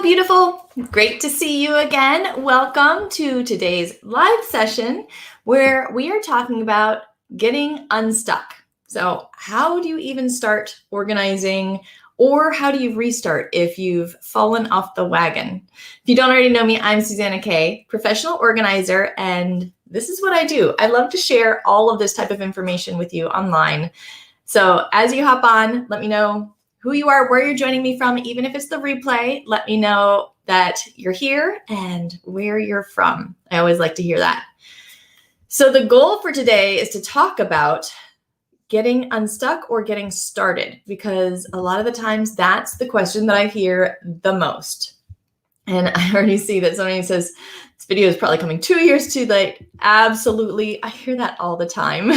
beautiful. Great to see you again. Welcome to today's live session where we are talking about getting unstuck. So how do you even start organizing, or how do you restart if you've fallen off the wagon? If you don't already know me, I'm Suzanna Kaye, professional organizer, and this is what I do. I love to share all of this type of information with you online. So as you hop on, let me know who you are, where you're joining me from. Even if it's the replay, let me know that you're here and where you're from. I always like to hear that. So the goal for today is to talk about getting unstuck or getting started, because a lot of the times that's the question that I hear the most. And I already see that somebody says, this video is probably coming 2 years too late. Absolutely. I hear that all the time.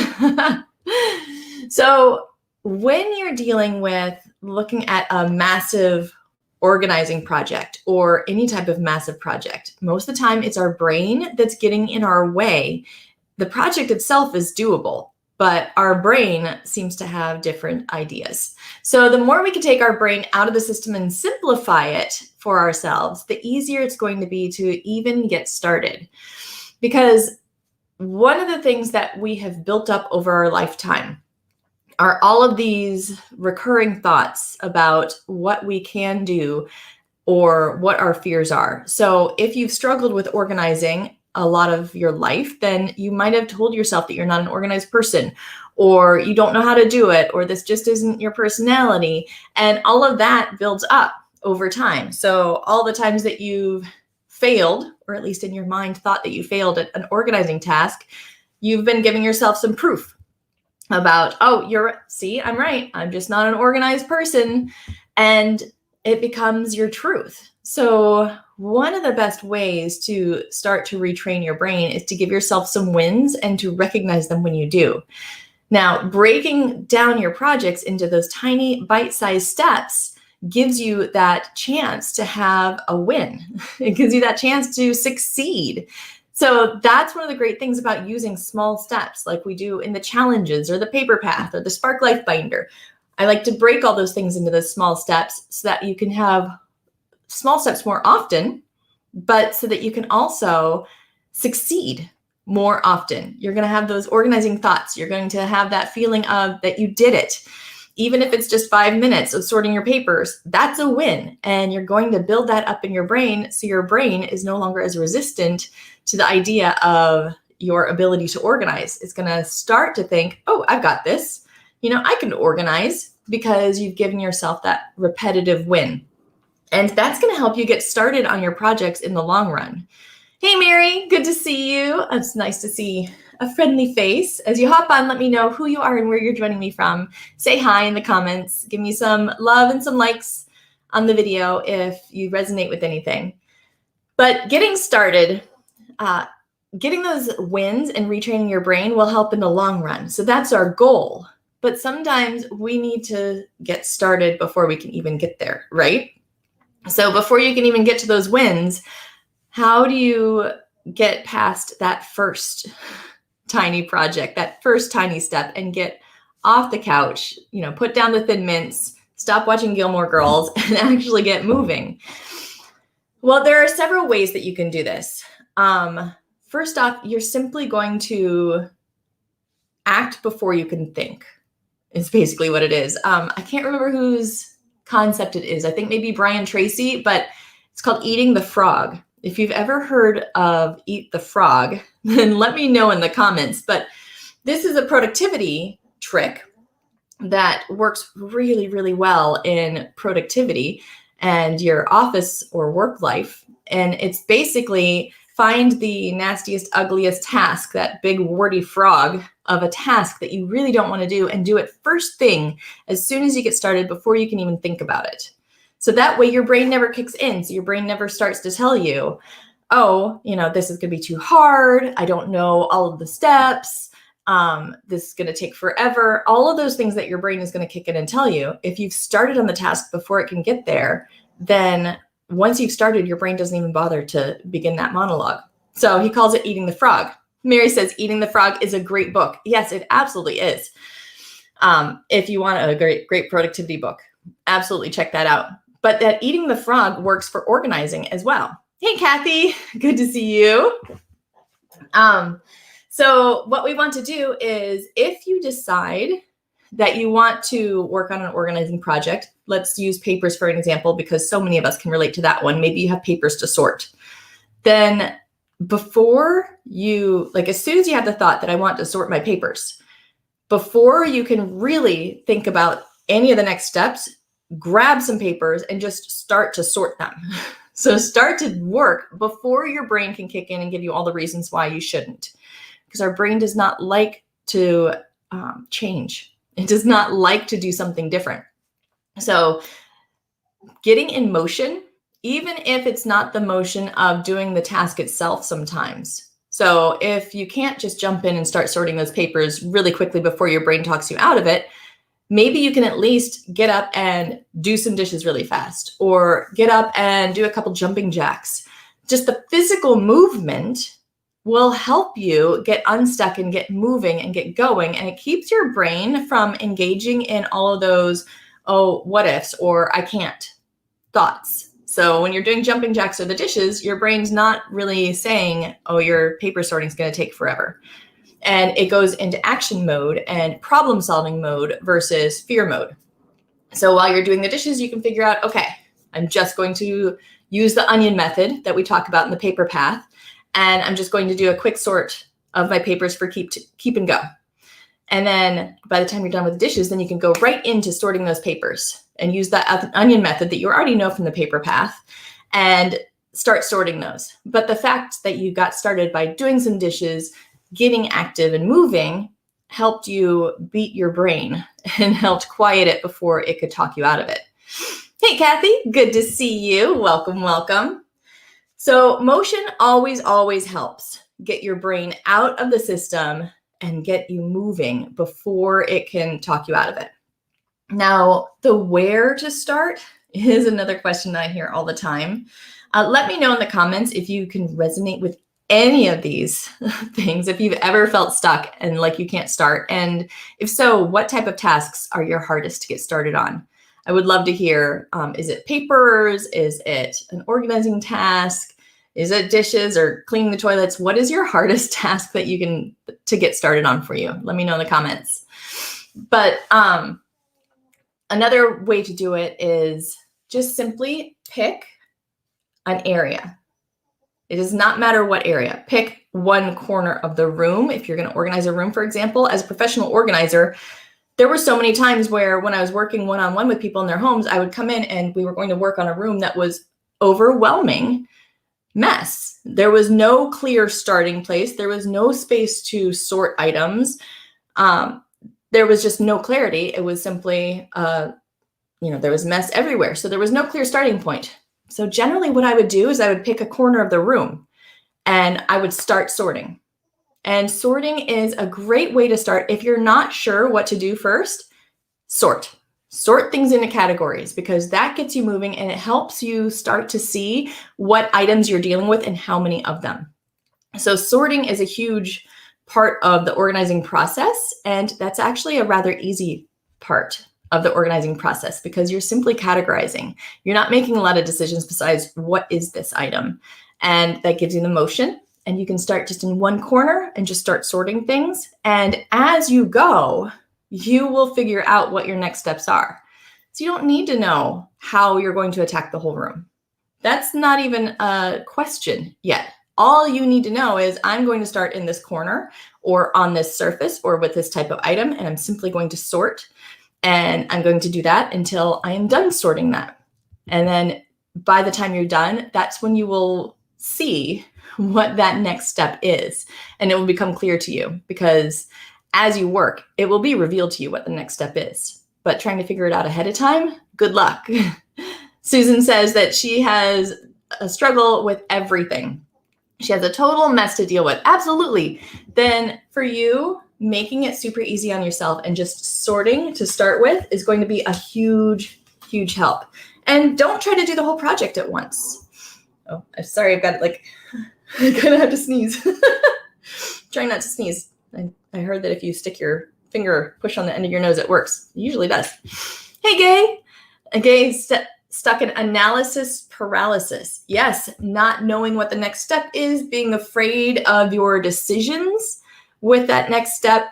So when you're dealing with looking at a massive organizing project or any type of massive project, most of the time it's our brain that's getting in our way. The project itself is doable, but our brain seems to have different ideas. So the more we can take our brain out of the system and simplify it for ourselves, the easier it's going to be to even get started. Because one of the things that we have built up over our lifetime are all of these recurring thoughts about what we can do or what our fears are. So if you've struggled with organizing a lot of your life, then you might have told yourself that you're not an organized person, or you don't know how to do it, or this just isn't your personality. And all of that builds up over time. So all the times that you've failed, or at least in your mind thought that you failed at an organizing task, you've been giving yourself some proof about, oh, I'm right. I'm just not an organized person. And it becomes your truth. So one of the best ways to start to retrain your brain is to give yourself some wins and to recognize them when you do. Now, breaking down your projects into those tiny bite-sized steps gives you that chance to have a win. It gives you that chance to succeed. So that's one of the great things about using small steps like we do in the challenges or the paper path or the Spark Life Binder. I like to break all those things into those small steps so that you can have small steps more often, but so that you can also succeed more often. You're going to have those organizing thoughts. You're going to have that feeling of that you did it. Even if it's just 5 minutes of sorting your papers, that's a win. And you're going to build that up in your brain so your brain is no longer as resistant to the idea of your ability to organize. It's going to start to think, oh, I've got this. I can organize, because you've given yourself that repetitive win. And that's going to help you get started on your projects in the long run. Hey, Mary, good to see you. It's nice to see a friendly face. As you hop on, let me know who you are and where you're joining me from. Say hi in the comments. Give me some love and some likes on the video if you resonate with anything. But getting started, getting those wins and retraining your brain will help in the long run. So that's our goal. But sometimes we need to get started before we can even get there, right? So before you can even get to those wins, how do you get past that first tiny project, that first tiny step, and get off the couch, put down the Thin Mints, stop watching Gilmore Girls, and actually get moving? Well, there are several ways that you can do this. First off, you're simply going to act before you can think, is basically what it is. I can't remember whose concept it is. I think maybe Brian Tracy, but it's called eating the frog. If you've ever heard of eat the frog, then let me know in the comments. But this is a productivity trick that works really, really well in productivity and your office or work life. And it's basically find the nastiest, ugliest task, that big warty frog of a task that you really don't want to do, and do it first thing as soon as you get started before you can even think about it. So that way your brain never kicks in. So your brain never starts to tell you, oh, this is going to be too hard. I don't know all of the steps. This is going to take forever. All of those things that your brain is going to kick in and tell you. If you've started on the task before it can get there, then once you've started, your brain doesn't even bother to begin that monologue. So he calls it eating the frog. Mary says, Eating the Frog is a great book. Yes, it absolutely is. If you want a great productivity book, absolutely check that out. But that eating the frog works for organizing as well. Hey, Kathy, good to see you. So what we want to do is, if you decide that you want to work on an organizing project, let's use papers for an example, because so many of us can relate to that one. Maybe you have papers to sort. Then before you, like as soon as you have the thought that I want to sort my papers, before you can really think about any of the next steps, grab some papers and just start to sort them. So start to work before your brain can kick in and give you all the reasons why you shouldn't. Because our brain does not like to change. It does not like to do something different. So getting in motion, even if it's not the motion of doing the task itself sometimes. So if you can't just jump in and start sorting those papers really quickly before your brain talks you out of it, maybe you can at least get up and do some dishes really fast, or get up and do a couple jumping jacks. Just the physical movement will help you get unstuck and get moving and get going. And it keeps your brain from engaging in all of those, oh, what ifs, or I can't thoughts. So when you're doing jumping jacks or the dishes, your brain's not really saying, oh, your paper sorting is going to take forever. And it goes into action mode and problem solving mode versus fear mode. So while you're doing the dishes, you can figure out, okay, I'm just going to use the onion method that we talk about in the paper path. And I'm just going to do a quick sort of my papers for keep and go. And then by the time you're done with the dishes, then you can go right into sorting those papers and use that onion method that you already know from the paper path and start sorting those. But the fact that you got started by doing some dishes, getting active and moving, helped you beat your brain and helped quiet it before it could talk you out of it. Hey, Kathy, good to see you. Welcome, welcome. So motion always helps get your brain out of the system and get you moving before it can talk you out of it. Now, the where to start is another question that I hear all the time. Let me know in the comments if you can resonate with any of these things, if you've ever felt stuck and like you can't start. And if so, what type of tasks are your hardest to get started on? I would love to hear, is it papers? Is it an organizing task? Is it dishes or cleaning the toilets? What is your hardest task that you can to get started on for you? Let me know in the comments. But another way to do it is just simply pick an area. It does not matter what area. Pick one corner of the room. If you're going to organize a room, for example, as a professional organizer, there were so many times where when I was working one-on-one with people in their homes, I would come in and we were going to work on a room that was overwhelming mess. There was no clear starting place. There was no space to sort items. There was just no clarity. It was simply, there was mess everywhere. So there was no clear starting point. So generally what I would do is I would pick a corner of the room and I would start sorting. And sorting is a great way to start. If you're not sure what to do first, sort. Sort things into categories, because that gets you moving and it helps you start to see what items you're dealing with and how many of them. So sorting is a huge part of the organizing process. And that's actually a rather easy part of the organizing process because you're simply categorizing. You're not making a lot of decisions besides what is this item? And that gives you the motion. And you can start just in one corner and just start sorting things. And as you go, you will figure out what your next steps are. So you don't need to know how you're going to attack the whole room. That's not even a question yet. All you need to know is I'm going to start in this corner or on this surface or with this type of item, and I'm simply going to sort. And I'm going to do that until I am done sorting that. And then by the time you're done, that's when you will see what that next step is. And it will become clear to you because as you work, it will be revealed to you what the next step is. But trying to figure it out ahead of time, good luck. Susan says that she has a struggle with everything. She has a total mess to deal with. Absolutely. Then for you, making it super easy on yourself and just sorting to start with is going to be a huge, huge help. And don't try to do the whole project at once. Oh, I'm sorry. I've got I'm gonna have to sneeze. Trying not to sneeze. I heard that if you stick your finger, push on the end of your nose, it works. It usually does. Hey, Kaye. Kaye stuck in analysis paralysis. Yes, not knowing what the next step is, being afraid of your decisions with that next step,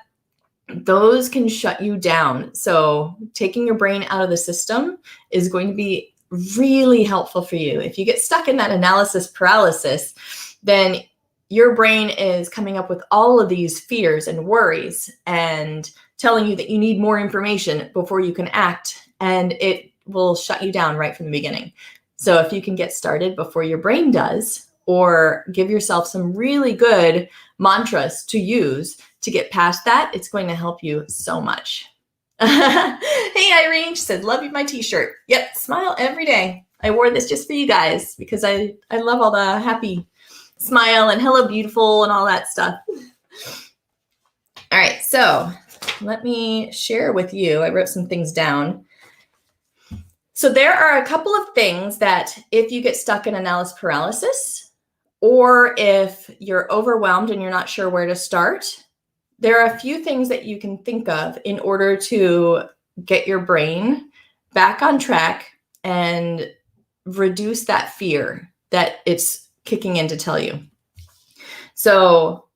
those can shut you down. So taking your brain out of the system is going to be really helpful for you. If you get stuck in that analysis paralysis, then your brain is coming up with all of these fears and worries and telling you that you need more information before you can act, and it will shut you down right from the beginning. So if you can get started before your brain does, or give yourself some really good mantras to use to get past that, it's going to help you so much. Hey, Irene, she said, love you, my t-shirt. Yep, smile every day. I wore this just for you guys because I love all the happy smile and hello beautiful and all that stuff. All right, so let me share with you. I wrote some things down. So there are a couple of things that if you get stuck in analysis paralysis, or if you're overwhelmed and you're not sure where to start, there are a few things that you can think of in order to get your brain back on track and reduce that fear that it's kicking in to tell you. So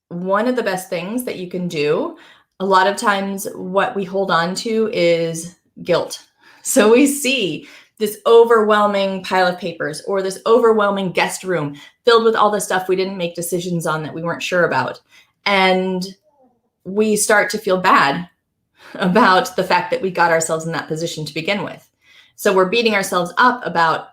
one of the best things that you can do, a lot of times what we hold on to is guilt. So we see this overwhelming pile of papers or this overwhelming guest room filled with all the stuff we didn't make decisions on that we weren't sure about. And we start to feel bad about the fact that we got ourselves in that position to begin with. So we're beating ourselves up about,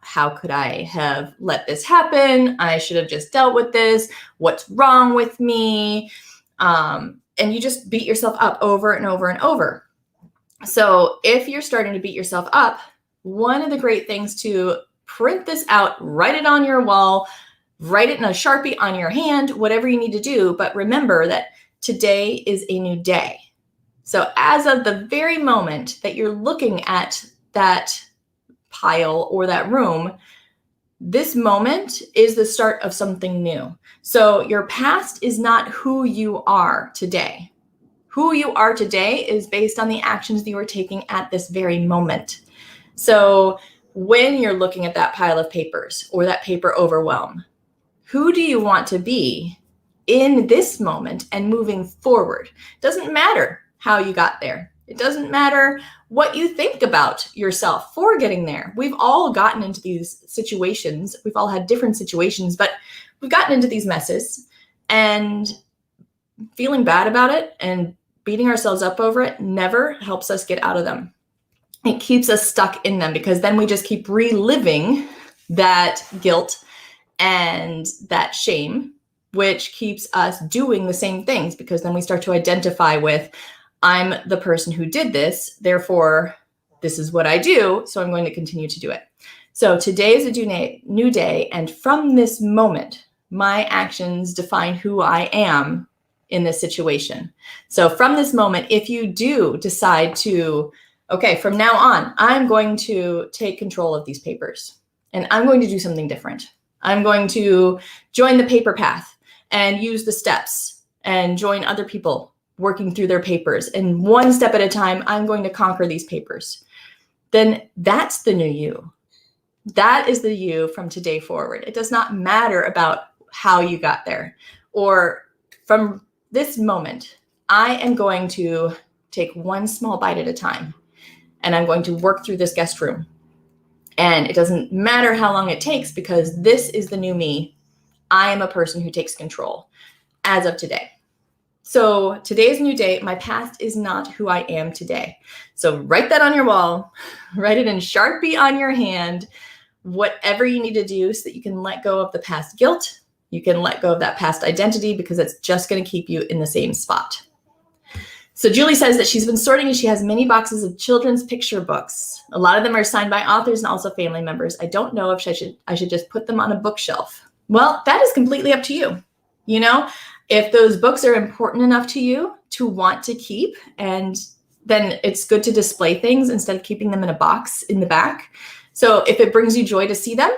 how could I have let this happen? I should have just dealt with this. What's wrong with me? And you just beat yourself up over and over and over. So if you're starting to beat yourself up, one of the great things to print this out, write it on your wall, write it in a Sharpie on your hand, whatever you need to do. But remember that today is a new day. So as of the very moment that you're looking at that pile or that room, this moment is the start of something new. So your past is not who you are today. Who you are today is based on the actions that you are taking at this very moment. So when you're looking at that pile of papers or that paper overwhelm, who do you want to be in this moment and moving forward? It doesn't matter how you got there. It doesn't matter what you think about yourself for getting there. We've all gotten into these situations. We've all had different situations, but we've gotten into these messes, and feeling bad about it and beating ourselves up over it never helps us get out of them. It keeps us stuck in them because then we just keep reliving that guilt and that shame, which keeps us doing the same things, because then we start to identify with, I'm the person who did this, therefore this is what I do, so I'm going to continue to do it. So today is a new day, and from this moment, my actions define who I am in this situation. So from this moment, if you do decide to, okay, from now on, I'm going to take control of these papers and I'm going to do something different. I'm going to join the paper path and use the steps and join other people working through their papers. And one step at a time, I'm going to conquer these papers. Then that's the new you. That is the you from today forward. It does not matter about how you got there, or from this moment, I am going to take one small bite at a time, and I'm going to work through this guest room. And it doesn't matter how long it takes, because this is the new me. I am a person who takes control as of today. So today's a new day. My past is not who I am today. So write that on your wall, write it in Sharpie on your hand, whatever you need to do so that you can let go of the past guilt. You can let go of that past identity, because it's just going to keep you in the same spot. So Julie says that she's been sorting and she has many boxes of children's picture books. A lot of them are signed by authors and also family members. I don't know if I should just put them on a bookshelf. Well, that is completely up to you. If those books are important enough to you to want to keep, and then it's good to display things instead of keeping them in a box in the back. So if it brings you joy to see them,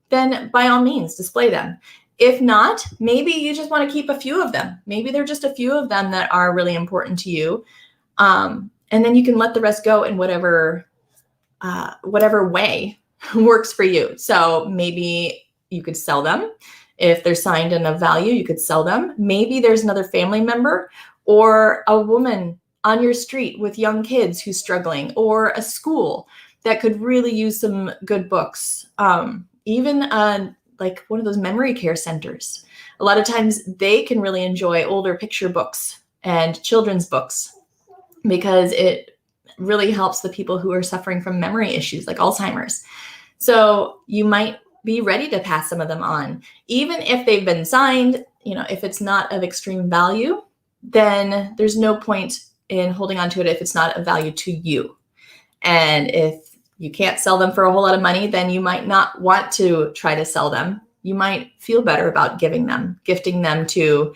then by all means, display them. If not, maybe you just want to keep a few of them. Maybe they're just a few of them that are really important to you. And then you can let the rest go in whatever whatever way works for you. So maybe you could sell them. If they're signed and of value, you could sell them. Maybe there's another family member or a woman on your street with young kids who's struggling, or a school that could really use some good books. Even like one of those memory care centers. A lot of times they can really enjoy older picture books and children's books because it really helps the people who are suffering from memory issues like Alzheimer's. So you might be ready to pass some of them on. Even if they've been signed, if it's not of extreme value, then there's no point in holding on to it if it's not of value to you. And if you can't sell them for a whole lot of money, then you might not want to try to sell them. You might feel better about gifting them to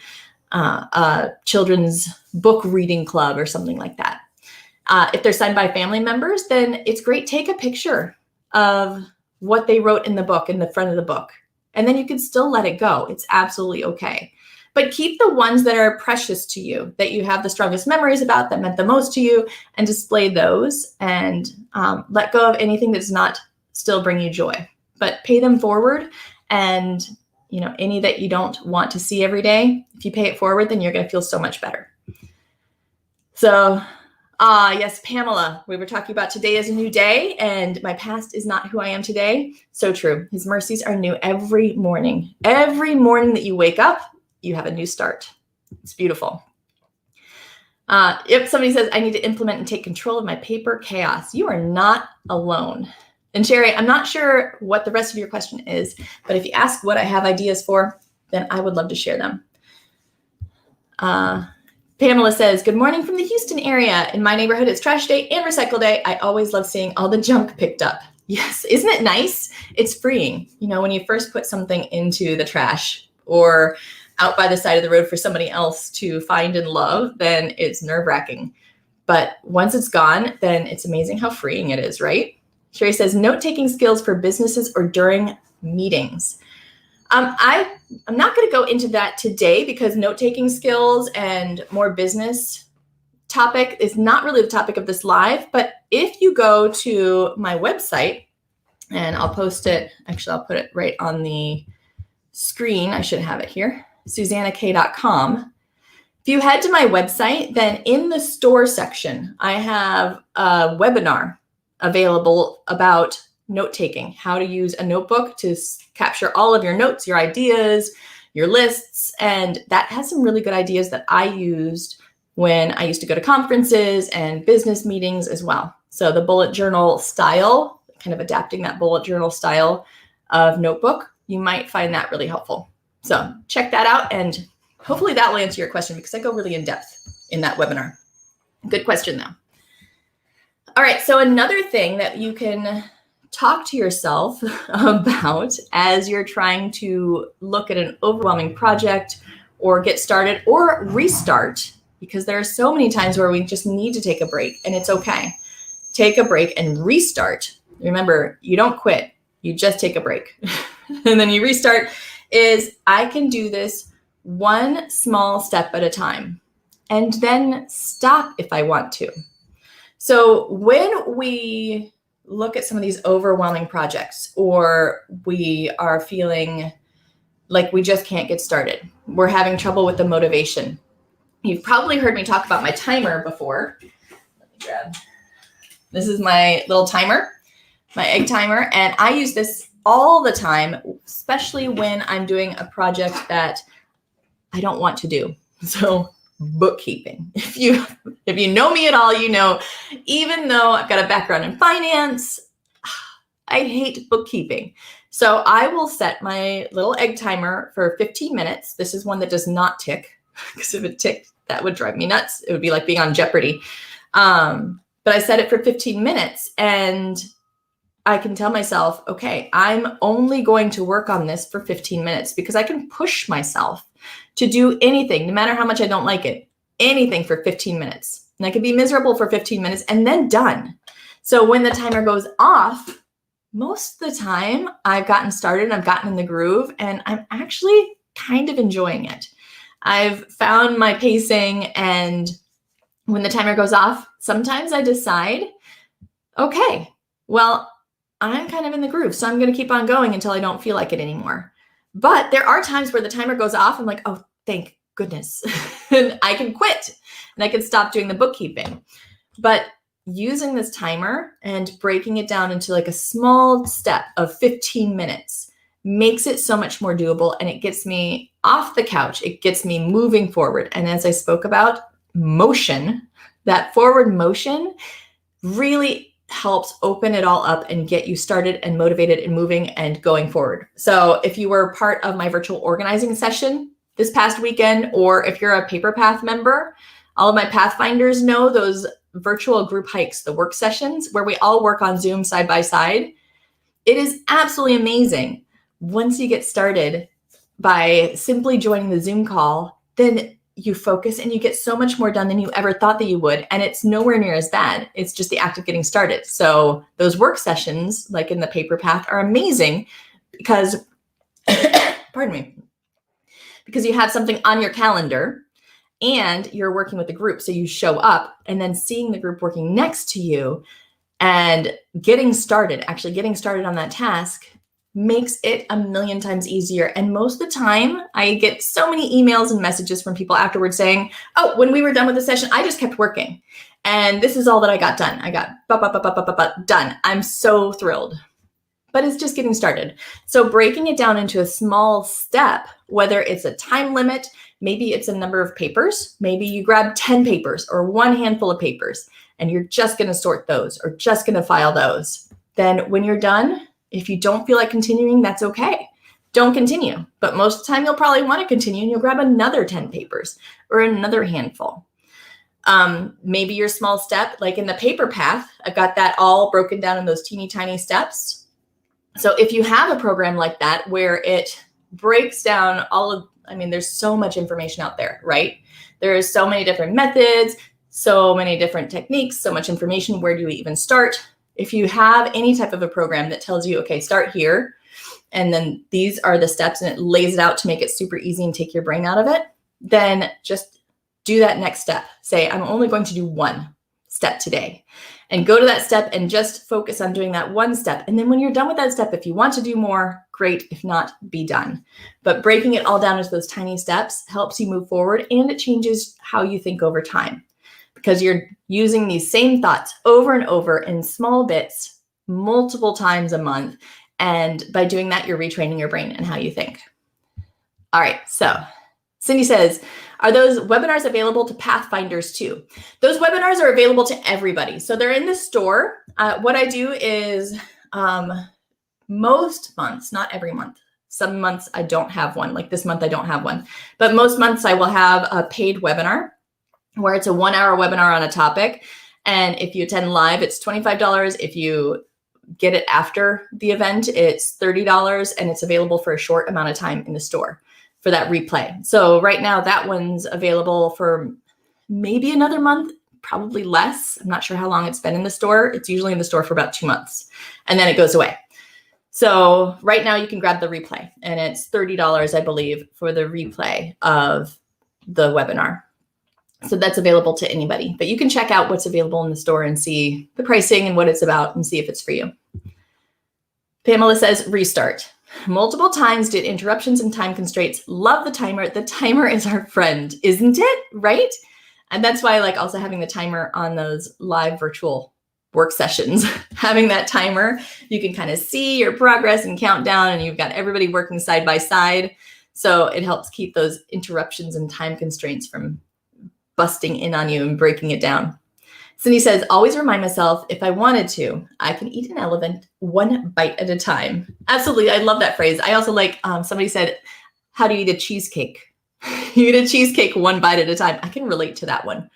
a children's book reading club or something like that. If they're signed by family members, then it's great. Take a picture of what they wrote in the book, in the front of the book, and then you can still let it go. It's absolutely okay. But keep the ones that are precious to you, that you have the strongest memories about, that meant the most to you, and display those, and let go of anything that does not still bring you joy. But pay them forward, and any that you don't want to see every day, if you pay it forward, then you're going to feel so much better. So, yes, Pamela, we were talking about today is a new day, and my past is not who I am today. So true. His mercies are new every morning. Every morning that you wake up, you have a new start. It's beautiful. If somebody says, I need to implement and take control of my paper chaos, you are not alone. And Sherry, I'm not sure what the rest of your question is, but if you ask what I have ideas for, then I would love to share them. Pamela says, good morning from the Houston area. In my neighborhood, it's trash day and recycle day. I always love seeing all the junk picked up. Yes, isn't it nice? It's freeing. When you first put something into the trash or out by the side of the road for somebody else to find and love, then it's nerve-wracking. But once it's gone, then it's amazing how freeing it is, right? Sherry says, note-taking skills for businesses or during meetings. I'm not going to go into that today because note-taking skills and more business topic is not really the topic of this live. But if you go to my website, and I'll post it, actually, I'll put it right on the screen. I should have it here. SuzannaKaye.com. If you head to my website, then in the store section, I have a webinar available about note-taking, how to use a notebook to capture all of your notes, your ideas, your lists. And that has some really good ideas that I used when I used to go to conferences and business meetings as well. So the bullet journal style, kind of adapting that bullet journal style of notebook, you might find that really helpful. So check that out, and hopefully that will answer your question because I go really in depth in that webinar. Good question, though. All right, so another thing that you can talk to yourself about as you're trying to look at an overwhelming project or get started or restart, because there are so many times where we just need to take a break, and it's okay. Take a break and restart. Remember, you don't quit. You just take a break. And then you restart. Is I can do this one small step at a time and then stop if I want to. So when we look at some of these overwhelming projects, or we are feeling like we just can't get started, we're having trouble with the motivation. You've probably heard me talk about my timer before. Let me grab. This is my little timer, my egg timer, and I use this all the time, especially when I'm doing a project that I don't want to do. So bookkeeping. If you know me at all, even though I've got a background in finance, I hate bookkeeping. So I will set my little egg timer for 15 minutes. This is one that does not tick, because if it ticked, that would drive me nuts. It would be like being on Jeopardy. But I set it for 15 minutes, and I can tell myself, okay, I'm only going to work on this for 15 minutes because I can push myself to do anything, no matter how much I don't like it, anything for 15 minutes. And I can be miserable for 15 minutes and then done. So when the timer goes off, most of the time I've gotten started, I've gotten in the groove, and I'm actually kind of enjoying it. I've found my pacing, and when the timer goes off, sometimes I decide, okay, Well, I'm kind of in the groove, so I'm going to keep on going until I don't feel like it anymore. But there are times where the timer goes off. I'm like, oh, thank goodness. And I can quit and I can stop doing the bookkeeping. But using this timer and breaking it down into like a small step of 15 minutes makes it so much more doable, and it gets me off the couch. It gets me moving forward. And as I spoke about, motion, that forward motion really helps open it all up and get you started and motivated and moving and going forward. So if you were part of my virtual organizing session this past weekend, or if you're a Paper Path member, all of my Pathfinders know those virtual group hikes, the work sessions where we all work on Zoom side by side. It is absolutely amazing. Once you get started by simply joining the Zoom call, then you focus and you get so much more done than you ever thought that you would. And it's nowhere near as bad. It's just the act of getting started. So those work sessions, like in the Paper Path, are amazing because, pardon me, because you have something on your calendar and you're working with the group. So you show up and then seeing the group working next to you and actually getting started on that task makes it a million times easier. And most of the time, I get so many emails and messages from people afterwards saying, oh, when we were done with the session, I just kept working. And this is all that I got done. I got done. I'm so thrilled. But it's just getting started. So breaking it down into a small step, whether it's a time limit, maybe it's a number of papers, maybe you grab 10 papers or one handful of papers, and you're just going to sort those or just going to file those. Then when you're done, if you don't feel like continuing, that's okay. Don't continue. But most of the time, you'll probably want to continue and you'll grab another 10 papers or another handful. Maybe your small step, like in the Paper Path, I've got that all broken down in those teeny tiny steps. So if you have a program like that where it breaks down there's so much information out there, right? There's so many different methods, so many different techniques, so much information. Where do you even start? If you have any type of a program that tells you, okay, start here, and then these are the steps, and it lays it out to make it super easy and take your brain out of it, then just do that next step. Say, I'm only going to do one step today, and go to that step and just focus on doing that one step. And then when you're done with that step, if you want to do more, great. If not, be done. But breaking it all down into those tiny steps helps you move forward, and it changes how you think over time, because you're using these same thoughts over and over in small bits multiple times a month. And by doing that, you're retraining your brain and how you think. All right. So Cindy says, are those webinars available to Pathfinders too? Those webinars are available to everybody. So they're in the store. What I do is most months, not every month. Some months I don't have one. Like this month, I don't have one. But most months I will have a paid webinar where it's a 1-hour webinar on a topic. And if you attend live, it's $25. If you get it after the event, it's $30, and it's available for a short amount of time in the store for that replay. So right now that one's available for maybe another month, probably less. I'm not sure how long it's been in the store. It's usually in the store for about 2 months, and then it goes away. So right now you can grab the replay, and it's $30, I believe, for the replay of the webinar. So that's available to anybody, but you can check out what's available in the store and see the pricing and what it's about and see if it's for you. Pamela says, restart. Multiple times due to interruptions and time constraints. Love the timer. The timer is our friend, isn't it? Right? And that's why I like also having the timer on those live virtual work sessions. Having that timer, you can kind of see your progress and count down, and you've got everybody working side by side. So it helps keep those interruptions and time constraints from busting in on you and breaking it down. Cindy says, always remind myself, if I wanted to, I can eat an elephant one bite at a time. Absolutely. I love that phrase. I also like, somebody said, how do you eat a cheesecake? You eat a cheesecake one bite at a time. I can relate to that one.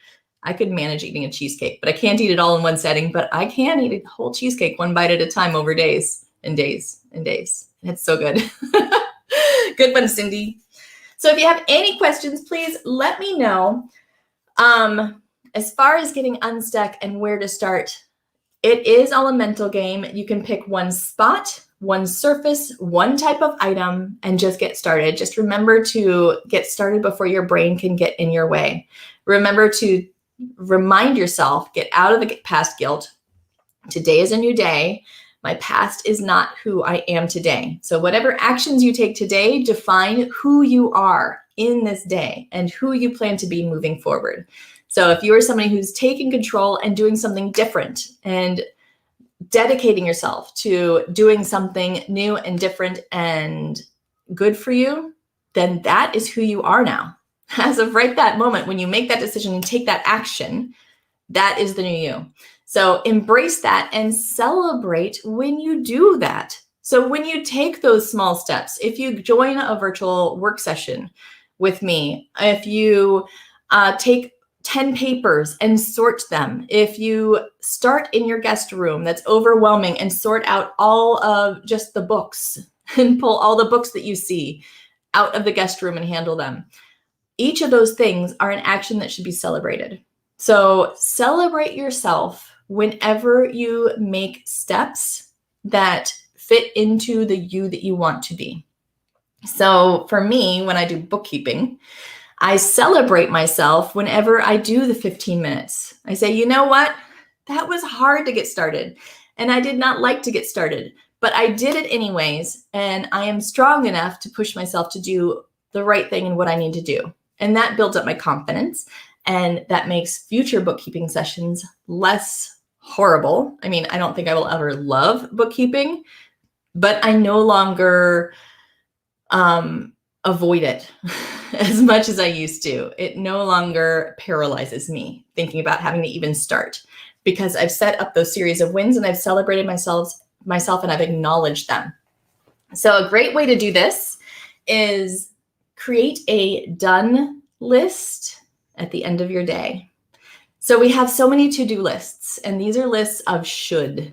I could manage eating a cheesecake, but I can't eat it all in one setting, but I can eat a whole cheesecake one bite at a time over days and days and days. It's so good. Good one, Cindy. So if you have any questions, please let me know. As far as getting unstuck and where to start, it is all a mental game. You can pick one spot, one surface, one type of item, and just get started. Just remember to get started before your brain can get in your way. Remember to remind yourself, get out of the past guilt, Today is a new day. My past is not who I am today. So whatever actions you take today define who you are in this day and who you plan to be moving forward. So if you are somebody who's taking control and doing something different and dedicating yourself to doing something new and different and good for you, then that is who you are now. As of right that moment, when you make that decision and take that action, that is the new you. So embrace that and celebrate when you do that. So when you take those small steps, if you join a virtual work session with me, if you take 10 papers and sort them, if you start in your guest room that's overwhelming and sort out all of just the books and pull all the books that you see out of the guest room and handle them, each of those things are an action that should be celebrated. So celebrate yourself whenever you make steps that fit into the you that you want to be. So for me, when I do bookkeeping, I celebrate myself whenever I do the 15 minutes. I say, you know what? That was hard to get started, and I did not like to get started, but I did it anyways, and I am strong enough to push myself to do the right thing and what I need to do. And that builds up my confidence, and that makes future bookkeeping sessions less horrible. I mean, I don't think I will ever love bookkeeping, but I no longer avoid it as much as I used to. It no longer paralyzes me thinking about having to even start, because I've set up those series of wins and I've celebrated myself and I've acknowledged them. So a great way to do this is create a done list at the end of your day. So we have so many to-do lists, and these are lists of should.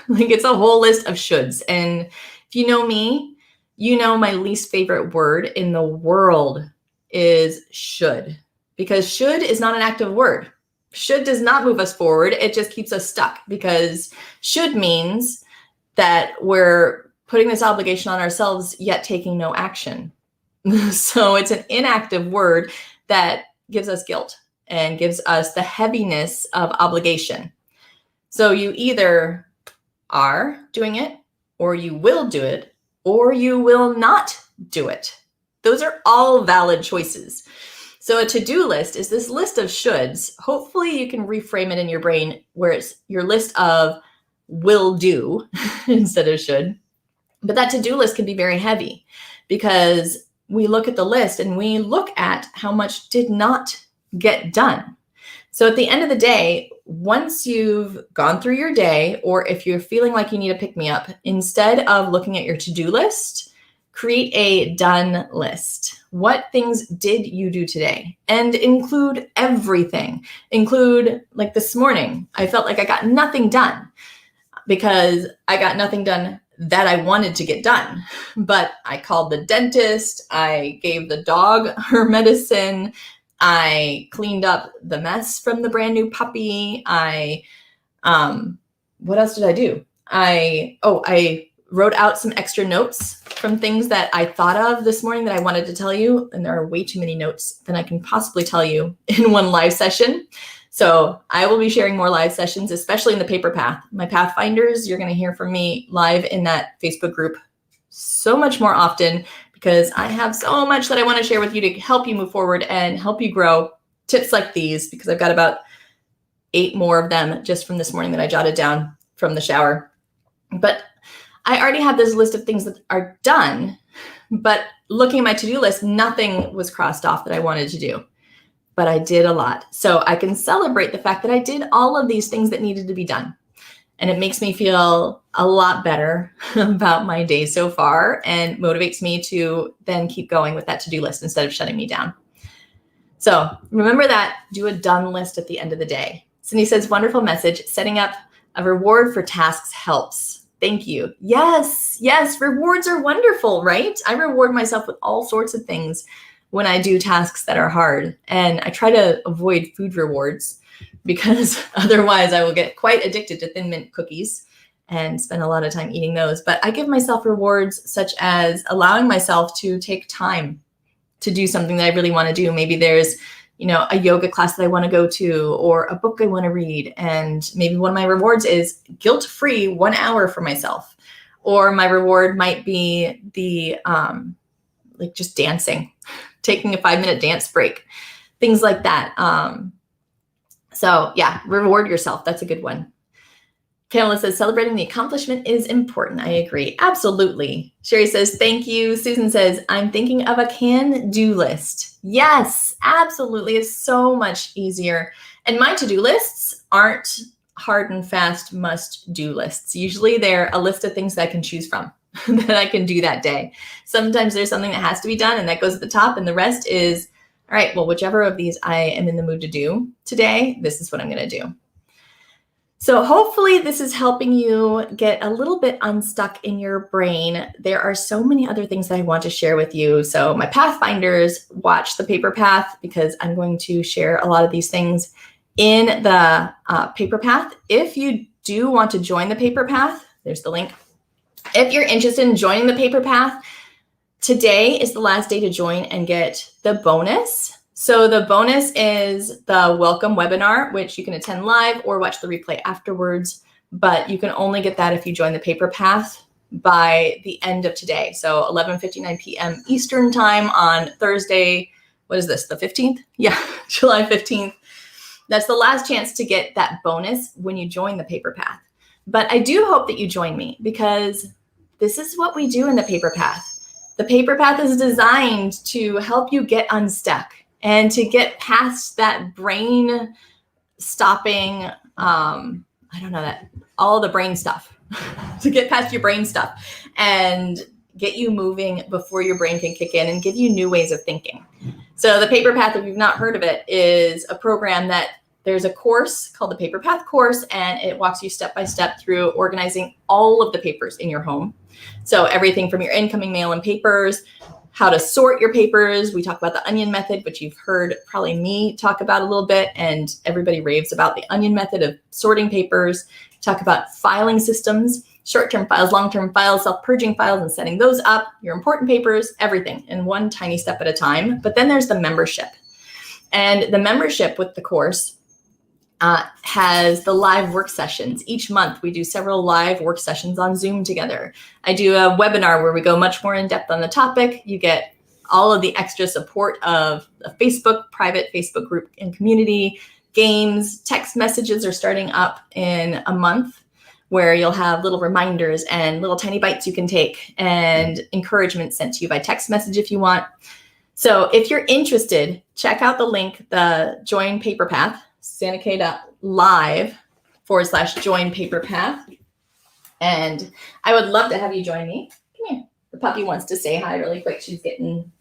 Like, it's a whole list of shoulds. And if you know me, you know my least favorite word in the world is should, because should is not an active word. Should does not move us forward. It just keeps us stuck, because should means that we're putting this obligation on ourselves yet taking no action. So it's an inactive word that gives us guilt and gives us the heaviness of obligation. So you either are doing it, or you will do it, or you will not do it. Those are all valid choices. So a to-do list is this list of shoulds. Hopefully you can reframe it in your brain where it's your list of will do instead of should. But that to-do list can be very heavy, because we look at the list and we look at how much did not get done. So at the end of the day, once you've gone through your day, or if you're feeling like you need a pick-me-up, instead of looking at your to-do list, create a done list. What things did you do today? And include everything. Include, like this morning, I felt like I got nothing done, because I got nothing done that I wanted to get done. But I called the dentist, I gave the dog her medicine, I cleaned up the mess from the brand new puppy. What else did I do? I wrote out some extra notes from things that I thought of this morning that I wanted to tell you. And there are way too many notes than I can possibly tell you in one live session. So I will be sharing more live sessions, especially in the paper path. My Pathfinders, you're going to hear from me live in that Facebook group so much more often, because I have so much that I want to share with you to help you move forward and help you grow. Tips like these, because I've got about 8 more of them just from this morning that I jotted down from the shower. But I already have this list of things that are done, but looking at my to-do list, nothing was crossed off that I wanted to do, but I did a lot. So I can celebrate the fact that I did all of these things that needed to be done. And it makes me feel a lot better about my day so far, and motivates me to then keep going with that to-do list instead of shutting me down. So remember that, do a done list at the end of the day. Cindy says, wonderful message. Setting up a reward for tasks helps. Thank you. Yes, rewards are wonderful, right? I reward myself with all sorts of things when I do tasks that are hard. And I try to avoid food rewards, because otherwise I will get quite addicted to Thin Mint cookies and spend a lot of time eating those. But I give myself rewards such as allowing myself to take time to do something that I really want to do. Maybe there's a yoga class that I want to go to, or a book I want to read. And maybe one of my rewards is guilt-free 1 hour for myself. Or my reward might be the like just dancing, taking a 5-minute dance break, things like that. So yeah, reward yourself. That's a good one. Kamala says, celebrating the accomplishment is important. I agree. Absolutely. Sherry says, thank you. Susan says, I'm thinking of a can-do list. Yes, absolutely. It's so much easier. And my to-do lists aren't hard and fast must-do lists. Usually they're a list of things that I can choose from that I can do that day. Sometimes there's something that has to be done and that goes at the top, and the rest is, all right, well, whichever of these I am in the mood to do today, this is what I'm going to do. So hopefully this is helping you get a little bit unstuck in your brain. There are so many other things that I want to share with you. So my Pathfinders, watch the paper path, because I'm going to share a lot of these things in the paper path. If you do want to join the paper path, there's the link. If you're interested in joining the paper path, today is the last day to join and get the bonus. So the bonus is the welcome webinar, which you can attend live or watch the replay afterwards, but you can only get that if you join the paper path by the end of today. So 11:59 p.m. Eastern time on Thursday. What is this, the 15th? Yeah, July 15th. That's the last chance to get that bonus when you join the paper path. But I do hope that you join me, because this is what we do in the paper path. The paper path is designed to help you get unstuck and to get past that brain stopping, all the brain stuff, to get past your brain stuff and get you moving before your brain can kick in and give you new ways of thinking. So the paper path, if you've not heard of it, is a program that there's a course called the Paper Path course, and it walks you step by step through organizing all of the papers in your home. So everything from your incoming mail and papers, how to sort your papers. We talk about the onion method, which you've heard probably me talk about a little bit, and everybody raves about the onion method of sorting papers. Talk about filing systems, short-term files, long-term files, self-purging files, and setting those up, your important papers, everything in one tiny step at a time. But then there's the membership. And the membership with the course has the live work sessions. Each month we do several live work sessions on Zoom together. I do a webinar where we go much more in depth on the topic. You get all of the extra support of a private Facebook group and community, games, text messages are starting up in a month, where you'll have little reminders and little tiny bites you can take, and encouragement sent to you by text message if you want. So if you're interested, check out the link, the Join Paper Path, SuzannaKay.live/join paper path. And I would love to have you join me. Come here. The puppy wants to say hi really quick. She's getting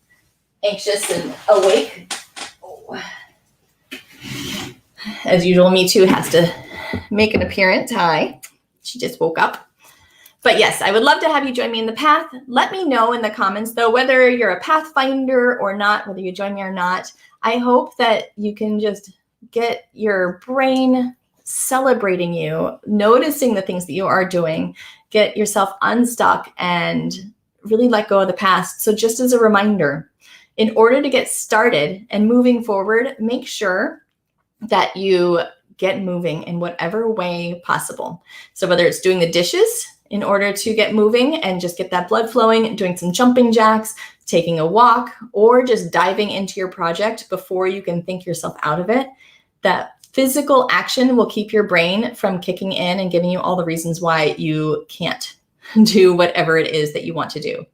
anxious and awake. Oh. As usual, me too has to make an appearance. Hi. She just woke up. But yes, I would love to have you join me in the path. Let me know in the comments, though, whether you're a Pathfinder or not, whether you join me or not. I hope that you can just get your brain celebrating you, noticing the things that you are doing, get yourself unstuck, and really let go of the past. So just as a reminder, in order to get started and moving forward, make sure that you get moving in whatever way possible. So whether it's doing the dishes in order to get moving and just get that blood flowing, doing some jumping jacks, taking a walk, or just diving into your project before you can think yourself out of it, that physical action will keep your brain from kicking in and giving you all the reasons why you can't do whatever it is that you want to do.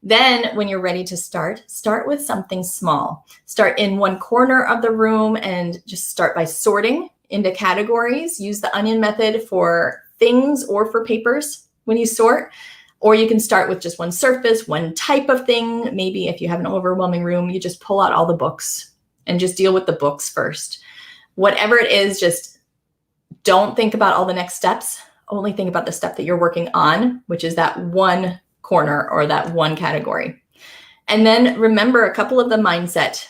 Then when you're ready to start with something small. Start in one corner of the room and just start by sorting into categories. Use the onion method for things or for papers when you sort. Or you can start with just one surface, one type of thing. Maybe if you have an overwhelming room, you just pull out all the books and just deal with the books first. Whatever it is, just don't think about all the next steps. Only think about the step that you're working on, which is that one corner or that one category. And then remember a couple of the mindset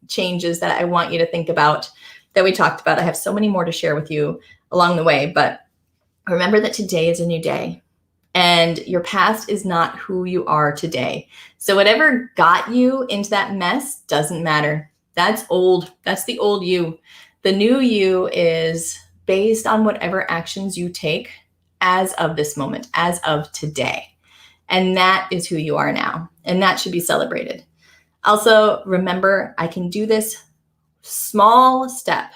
changes that I want you to think about that we talked about. I have so many more to share with you along the way, but remember that today is a new day and your past is not who you are today. So whatever got you into that mess doesn't matter. That's old. That's the old you. The new you is based on whatever actions you take as of this moment, as of today. And that is who you are now. And that should be celebrated. Also, remember, I can do this small step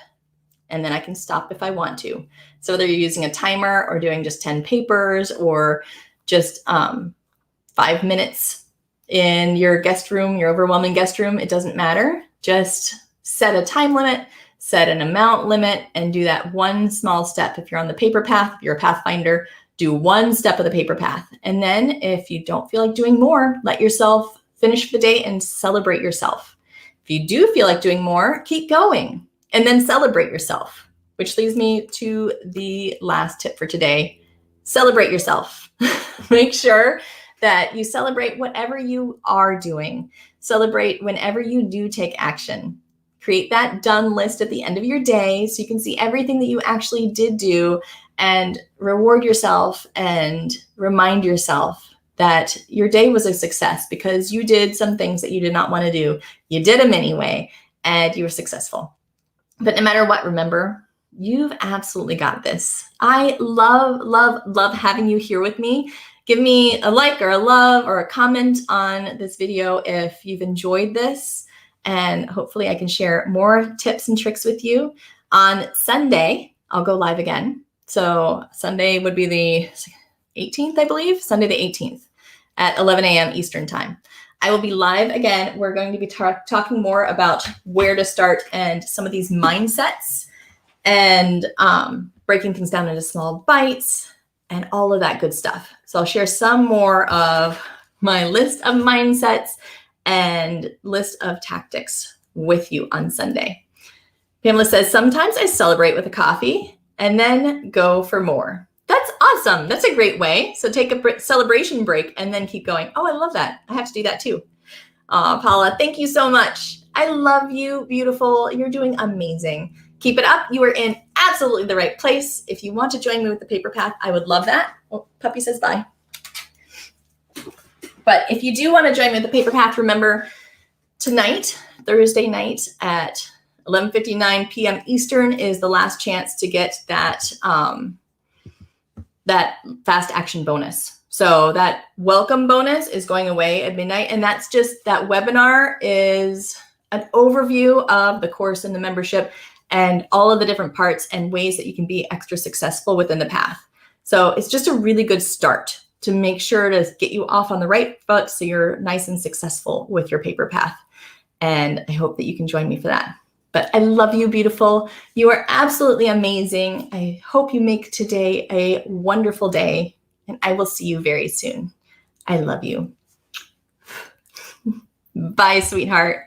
and then I can stop if I want to. So whether you're using a timer or doing just 10 papers or just 5 minutes in your guest room, your overwhelming guest room, it doesn't matter. Just set a time limit, set an amount limit, and do that one small step. If you're on the paper path, if you're a pathfinder, do one step of the paper path. And then if you don't feel like doing more, let yourself finish the day and celebrate yourself. If you do feel like doing more, keep going and then celebrate yourself, which leads me to the last tip for today. Celebrate yourself. Make sure that you celebrate whatever you are doing. Celebrate whenever you do take action. Create that done list at the end of your day so you can see everything that you actually did do and reward yourself and remind yourself that your day was a success because you did some things that you did not want to do. You did them anyway, and you were successful. But no matter what, remember, you've absolutely got this. I love, love, love having you here with me. Give me a like or a love or a comment on this video if you've enjoyed this. And hopefully I can share more tips and tricks with you. On Sunday, I'll go live again. So Sunday would be the 18th, I believe, Sunday the 18th at 11 a.m. Eastern time. I will be live again. We're going to be talking more about where to start and some of these mindsets and breaking things down into small bites and all of that good stuff. So I'll share some more of my list of mindsets and list of tactics with you on Sunday. Pamela says, sometimes I celebrate with a coffee and then go for more. That's awesome. That's a great way. So take a celebration break and then keep going. Oh, I love that. I have to do that too. Paula, thank you so much. I love you, beautiful. You're doing amazing. Keep it up. You are in absolutely the right place. If you want to join me with the paper path, I would love that. Oh, puppy says bye. But if you do want to join me with the paper path, remember tonight, Thursday night at 11:59 p.m. Eastern is the last chance to get that that fast action bonus. So that welcome bonus is going away at midnight. And that's just, that webinar is an overview of the course and the membership and all of the different parts and ways that you can be extra successful within the path. So it's just a really good start to make sure to get you off on the right foot so you're nice and successful with your paper path. And I hope that you can join me for that. But I love you, beautiful. You are absolutely amazing. I hope you make today a wonderful day, and I will see you very soon. I love you. Bye, sweetheart.